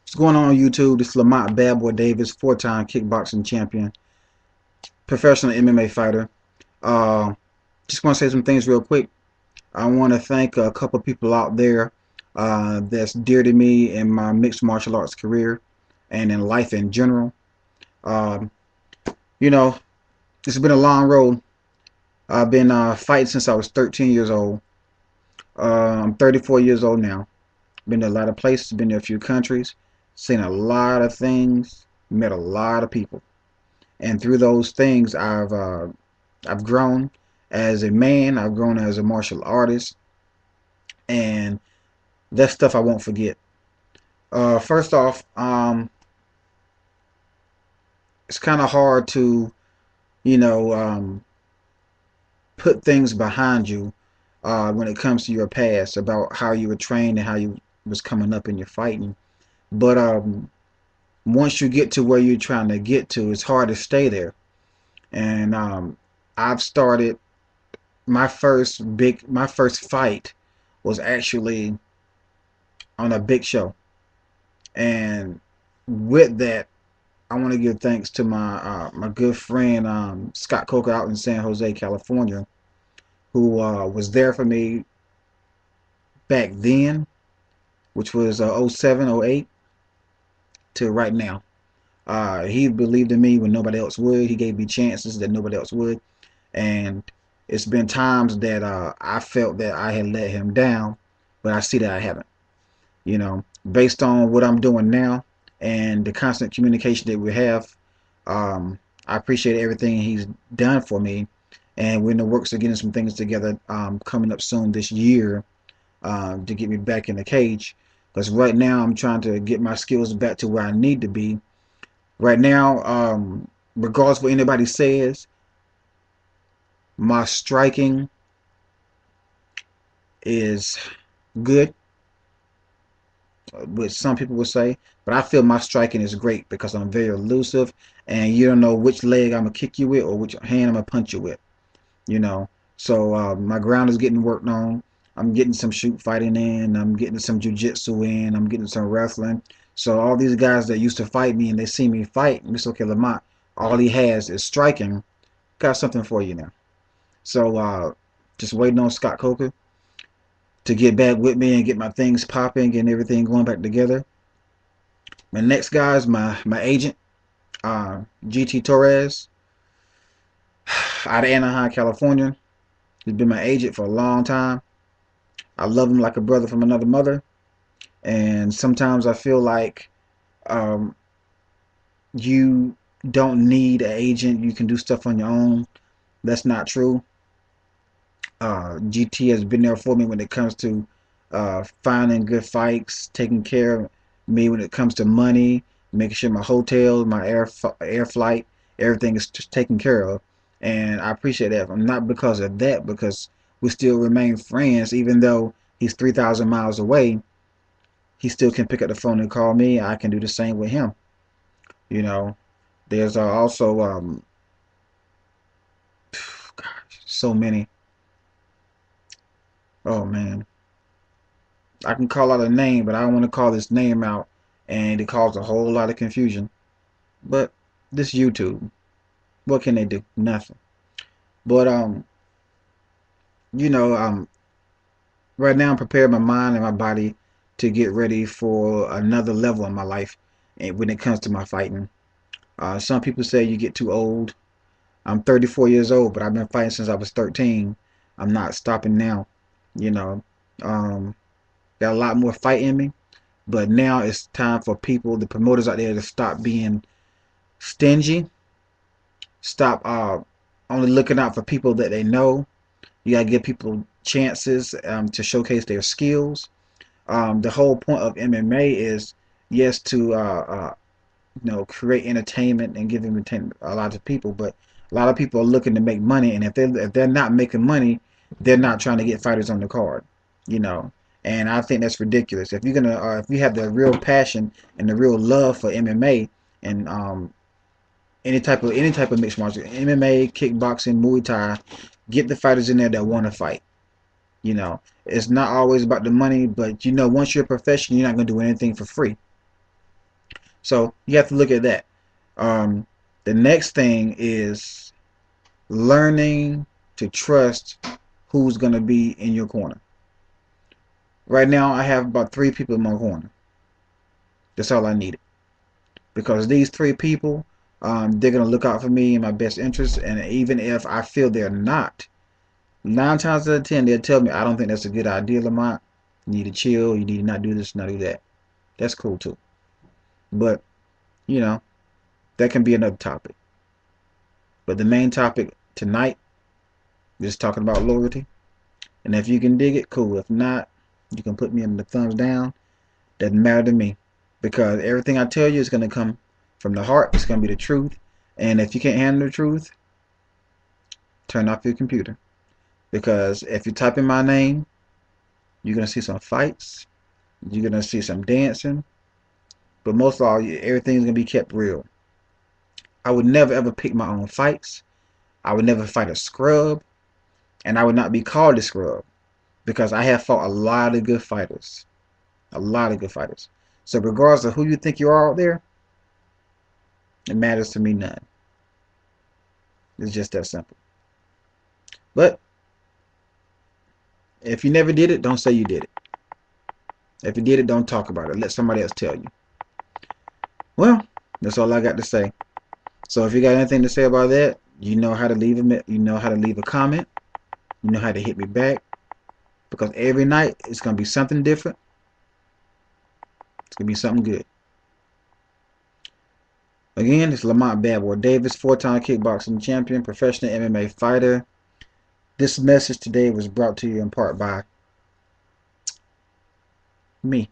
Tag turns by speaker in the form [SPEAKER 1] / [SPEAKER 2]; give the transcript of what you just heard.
[SPEAKER 1] What's going on YouTube? This is Lemont Bad Boy Davis, four-time kickboxing champion, professional MMA fighter. Uh, just want to say some things real quick. I want to thank a couple people out there that's dear to me in my mixed martial arts career and in life in general. Um, you know, it's been a long road. I've been fighting since I was 13 years old. I'm 34 years old now. Been to a lot of places, been to a few countries, seen a lot of things, met a lot of people. And through those things, I've grown as a man. I've grown as a martial artist, and that's stuff I won't forget. First off, it's kind of hard to you know um, put things behind you when it comes to your past about how you were trained and how you was coming up in your fighting. But once you get to where you're trying to get to, it's hard to stay there. And I've started my first fight was actually on a big show, and with that, I want to give thanks to my good friend Scott Coker out in San Jose, California, who was there for me back then, which was '07, '08 to right now. He believed in me when nobody else would. He gave me chances that nobody else would, and it's been times that I felt that I had let him down, but I see that I haven't. Based on what I'm doing now and the constant communication that we have, I appreciate everything he's done for me. And we're in the works of getting some things together coming up soon this year to get me back in the cage. Because right now I'm trying to get my skills back to where I need to be. Right now, regardless of what anybody says, my striking is good, which some people would say, but I feel my striking is great because I'm very elusive, and you don't know which leg I'm gonna kick you with or which hand I'm gonna punch you with. You know, so my ground is getting worked on. I'm getting some shoot fighting in. I'm getting some jujitsu in. I'm getting some wrestling. So all these guys that used to fight me and they see me fight, and it's okay, Lamont. All he has is striking. Got something for you now. So just waiting on Scott Coker to get back with me and get my things popping and everything going back together. My next guy is my agent, GT Torres, out of Anaheim, California. He's been my agent for a long time. I love him like a brother from another mother. And sometimes I feel like um, you don't need an agent. You can do stuff on your own. That's not true. GT has been there for me when it comes to finding good fights, taking care of me when it comes to money, making sure my hotel, my air flight, everything is just taken care of. And I appreciate that. Not because of that, because we still remain friends, even though he's 3,000 miles away. He still can pick up the phone and call me. I can do the same with him. You know, there's also gosh, so many. Oh man, I can call out a name, but I don't want to call this name out, and it caused a whole lot of confusion. But this YouTube, what can they do? Nothing. But you know, right now I'm preparing my mind and my body to get ready for another level in my life, and when it comes to my fighting. Some people say you get too old. I'm 34 years old, but I've been fighting since I was 13. I'm not stopping now. You know, um, got a lot more fight in me, but now it's time for people, the promoters out there, to stop being stingy. Stop only looking out for people that they know. You gotta give people chances to showcase their skills. The whole point of MMA is, yes, to create entertainment and give entertainment a lot of people, but a lot of people are looking to make money, and if they're not making money, they're not trying to get fighters on the card, you know. And I think that's ridiculous. If you have the real passion and the real love for MMA and any type of mixed martial, MMA, kickboxing, Muay Thai, get the fighters in there that want to fight. You know, it's not always about the money, but once you're a professional, you're not gonna do anything for free. So you have to look at that. The next thing is learning to trust who's going to be in your corner. Right now, I have about 3 people in my corner. That's all I needed. Because these 3 people, they're going to look out for me in my best interest. And even if I feel they're not, 9 times out of 10, they'll tell me, I don't think that's a good idea, Lemont. You need to chill. You need to not do this, not do that. That's cool too. But, you know, that can be another topic. But the main topic tonight is talking about loyalty. And if you can dig it, cool. If not, you can put me in the thumbs down. Doesn't matter to me. Because everything I tell you is going to come from the heart. It's going to be the truth. And if you can't handle the truth, turn off your computer. Because if you type in my name, you're going to see some fights. You're going to see some dancing. But most of all, everything's going to be kept real. I would never ever pick my own fights. I would never fight a scrub. And I would not be called a scrub. Because I have fought a lot of good fighters. A lot of good fighters. So regardless of who you think you are out there, it matters to me none. It's just that simple. But if you never did it, don't say you did it. If you did it, don't talk about it. Let somebody else tell you. Well, that's all I got to say. So if you got anything to say about that, you know how to leave a comment. You know how to hit me back. Because every night it's gonna be something different. It's gonna be something good. Again, it's Lemont Bad Boy Davis, 4-time kickboxing champion, professional MMA fighter. This message today was brought to you in part by me.